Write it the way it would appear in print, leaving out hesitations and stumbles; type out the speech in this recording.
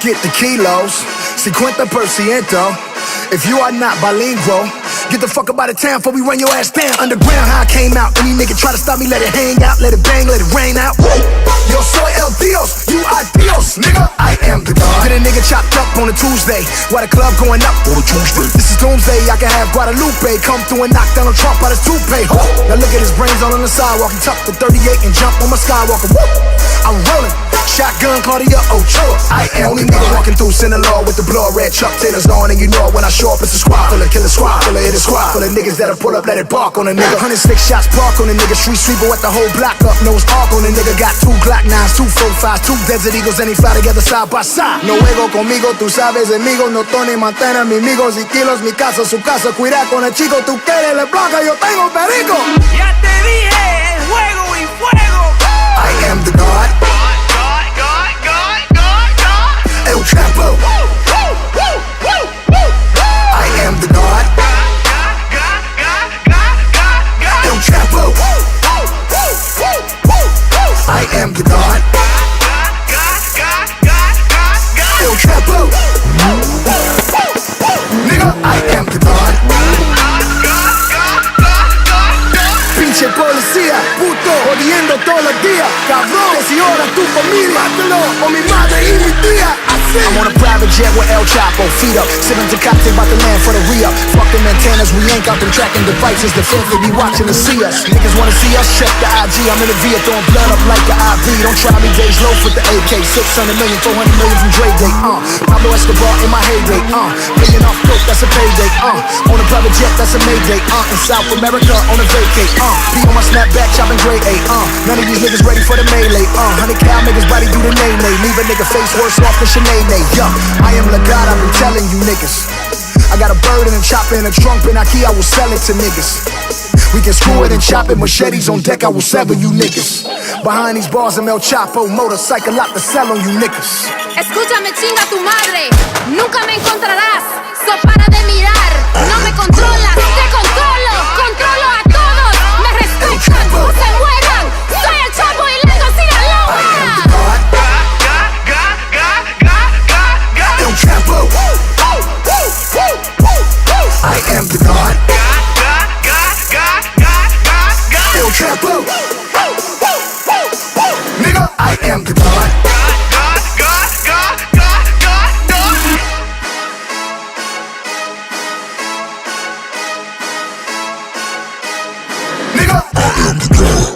get the kilos, 50%. If you are not bilingual, get the fuck up out of town before we run your ass down. Underground, how I came out. Any nigga try to stop me, let it hang out, let it bang, let it rain out. Yo soy el Dios, you are Dios, nigga. I am the God. Get a nigga chopped up on a Tuesday, while the club going up on a Tuesday. This is doomsday, I can have Guadalupe come through and knock down a Trump out his toupee. Now look at his brains all on the sidewalk. He tucked the 38 and jump on my Skywalker. Woo! I'm rolling. Shotgun, Claudia Ochoa. I am only nigga walking through Sinaloa with the blood red Chuck Taylors on, and you know it when I show up, it's a squad full of killer squad, full of hit a squad, full of niggas that'll pull up, let it bark on a nigga. 106 shots park on a nigga, street sweeper with the whole block up, nose arc on a nigga. Got 2 Glock 9s, 2 45s, 2 Desert Eagles, and they fly together side by side. No juego conmigo, tú sabes, amigos, no Tony Montana, mi amigos y kilos, mi casa, su casa, cuida con el chico, tú quieres la placa, yo tengo perico. Ya te dije, el juego y fuego. I am the God. El Chapo. I am the God. El Chapo. I am the God. El Chapo. Nigga, I am the God. Pinche policía, puto, jodiendo todos los días. Cabrón, que si ahora tu familia, mátalo, o mi madre y mi tía. I'm on a private jet with El Chapo, feet up, sipping Tecate, about to land for the re-up. Fuck them antennas, we ain't got them tracking devices. The filthy be watching to see us. Niggas wanna see us, check the IG. I'm in the V, throwing blood up like the IV. Don't try me, days low with the AK. 600 million, 400 million from Dre Day. Pablo Escobar in my heyday. Paying off coke, that's a payday. On a private jet, that's a Mayday. In South America, on a vacate. Be on my snapback, chopping grade A. None of these niggas ready for the melee. 100 cal niggas body do the nay-nay. Leave a nigga face worse off than Sinead. Yeah, I am the God, I've been telling you niggas. I got a bird and a chopper and a trunk in Ikea, I will sell it to niggas. We can screw it and chop it, machetes on deck, I will sever you niggas. Behind these bars, I'm El Chapo, motorcycle lot to sell on you niggas. Escúchame, chinga tu madre, nunca me encontrarás, so para de mirar, no me controlas, te controlo, controlo a todos, me respetan, o se mueran, soy el Chapo y Lego Sinaloa. El Chapo. I am the God. El Chapo. Nigga, I am the God. Nigga, I am the God.